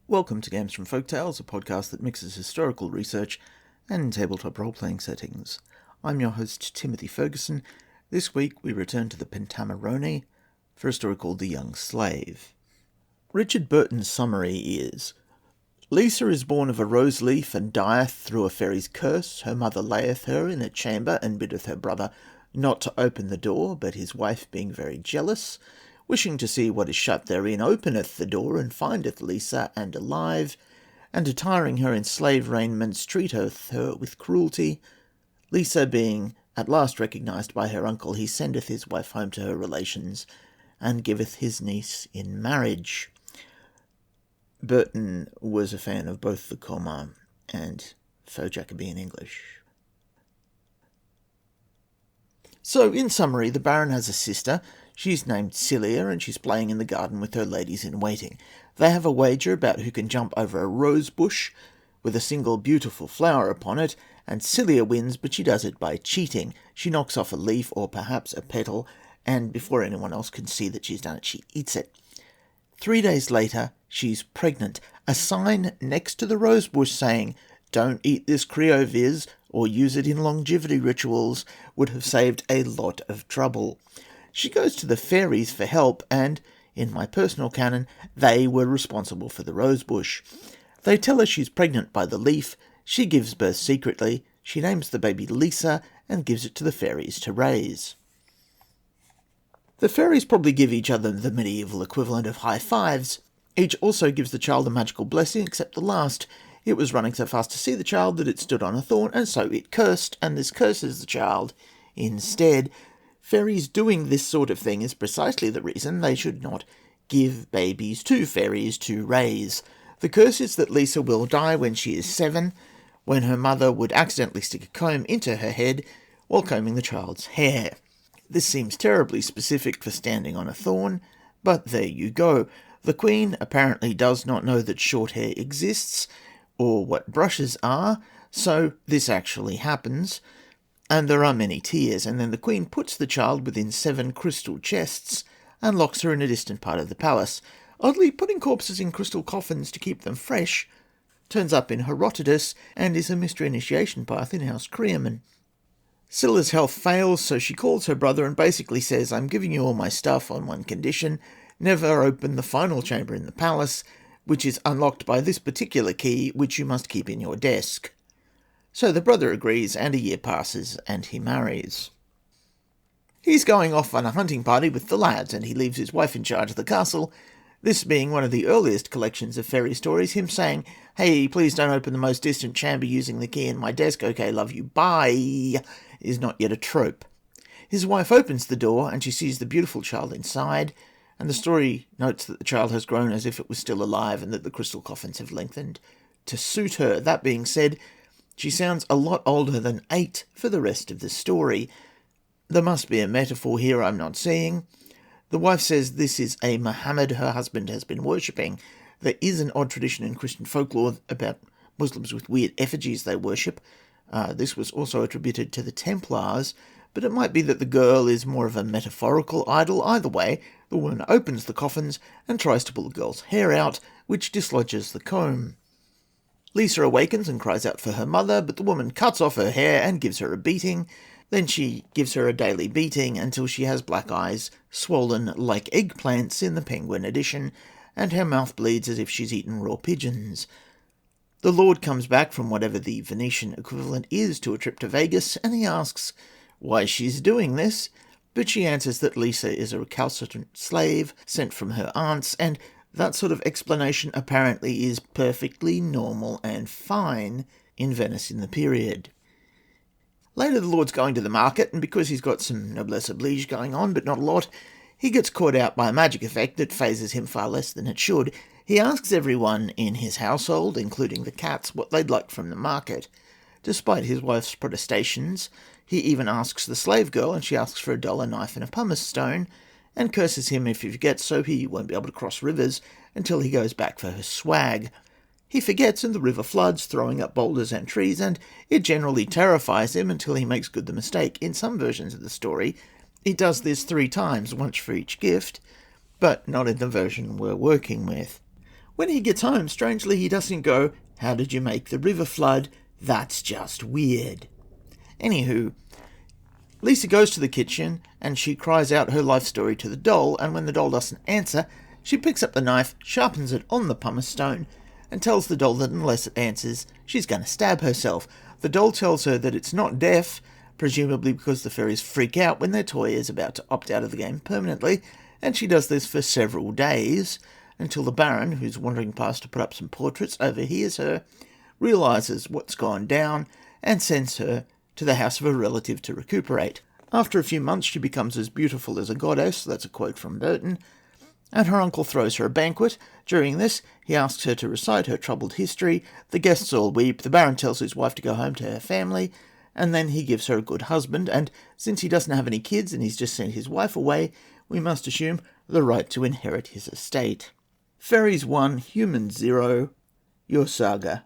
Welcome to Games from Folktales, a podcast that mixes historical research and tabletop role-playing settings. I'm your host, Timothy Ferguson. This week we return to the Pentamerone for a story called The Young Slave. Richard Burton's summary is: Lisa is born of a rose leaf and dieth through a fairy's curse. Her mother layeth her in a chamber and biddeth her brother not to open the door, but his wife being very jealous, wishing to see what is shut therein, openeth the door, and findeth Lisa and alive, and attiring her in slave raiments, treateth her with cruelty. Lisa being at last recognised by her uncle, he sendeth his wife home to her relations, and giveth his niece in marriage. Burton was a fan of both the Commun and Faux Jacobean English. So, in summary, the Baron has a sister. She's named Celia, and she's playing in the garden with her ladies-in-waiting. They have a wager about who can jump over a rose bush with a single beautiful flower upon it, and Celia wins, but she does it by cheating. She knocks off a leaf, or perhaps a petal, and before anyone else can see that she's done it, she eats it. 3 days later, she's pregnant. A sign next to the rose bush saying, "Don't eat this Creoviz, or use it in longevity rituals," would have saved a lot of trouble. She goes to the fairies for help, and, in my personal canon, they were responsible for the rosebush. They tell her she's pregnant by the leaf. She gives birth secretly. She names the baby Lisa and gives it to the fairies to raise. The fairies probably give each other the medieval equivalent of high fives. Each also gives the child a magical blessing, except the last. It was running so fast to see the child that it stood on a thorn, and so it cursed, and this curses the child instead. Fairies doing this sort of thing is precisely the reason they should not give babies to fairies to raise. The curse is that Lisa will die when she is 7, when her mother would accidentally stick a comb into her head while combing the child's hair. This seems terribly specific for standing on a thorn, but there you go. The Queen apparently does not know that short hair exists, or what brushes are, so this actually happens. And there are many tears, and then the Queen puts the child within 7 crystal chests and locks her in a distant part of the palace. Oddly, putting corpses in crystal coffins to keep them fresh turns up in Herodotus and is a mystery initiation path in House Creaman. Scylla's health fails, so she calls her brother and basically says, "I'm giving you all my stuff on one condition: never open the final chamber in the palace, which is unlocked by this particular key, which you must keep in your desk." So the brother agrees, and a year passes, and he marries. He's going off on a hunting party with the lads, and he leaves his wife in charge of the castle. This being one of the earliest collections of fairy stories, him saying, "Hey, please don't open the most distant chamber using the key in my desk, okay, love you, bye," is not yet a trope. His wife opens the door, and she sees the beautiful child inside, and the story notes that the child has grown as if it was still alive, and that the crystal coffins have lengthened to suit her. That being said, she sounds a lot older than 8 for the rest of the story. There must be a metaphor here I'm not seeing. The wife says this is a Muhammad her husband has been worshipping. There is an odd tradition in Christian folklore about Muslims with weird effigies they worship. This was also attributed to the Templars, but it might be that the girl is more of a metaphorical idol. Either way, the woman opens the coffins and tries to pull the girl's hair out, which dislodges the comb. Lisa awakens and cries out for her mother, but the woman cuts off her hair and gives her a beating. Then she gives her a daily beating until she has black eyes, swollen like eggplants in the Penguin edition, and her mouth bleeds as if she's eaten raw pigeons. The Lord comes back from whatever the Venetian equivalent is to a trip to Vegas, and he asks why she's doing this, but she answers that Lisa is a recalcitrant slave sent from her aunts, and that sort of explanation apparently is perfectly normal and fine in Venice in the period. Later, the Lord's going to the market, and because he's got some noblesse oblige going on, but not a lot, he gets caught out by a magic effect that phases him far less than it should. He asks everyone in his household, including the cats, what they'd like from the market. Despite his wife's protestations, he even asks the slave girl, and she asks for $1 knife and a pumice stone, and curses him if he forgets, so he won't be able to cross rivers until he goes back for her swag. He forgets, and the river floods, throwing up boulders and trees, and it generally terrifies him until he makes good the mistake. In some versions of the story, he does this 3 times, once for each gift, but not in the version we're working with. When he gets home, strangely, he doesn't go, "How did you make the river flood? That's just weird." Anywho, Lisa goes to the kitchen and she cries out her life story to the doll, and when the doll doesn't answer, she picks up the knife, sharpens it on the pumice stone, and tells the doll that unless it answers, she's going to stab herself. The doll tells her that it's not deaf, presumably because the fairies freak out when their toy is about to opt out of the game permanently, and she does this for several days, until the Baron, who's wandering past to put up some portraits, overhears her, realises what's gone down, and sends her to the house of a relative to recuperate. After a few months, she becomes as beautiful as a goddess, that's a quote from Burton, and her uncle throws her a banquet. During this, he asks her to recite her troubled history. The guests all weep. The Baron tells his wife to go home to her family, and then he gives her a good husband, and since he doesn't have any kids and he's just sent his wife away, we must assume the right to inherit his estate. Fairies 1, Humans 0, your saga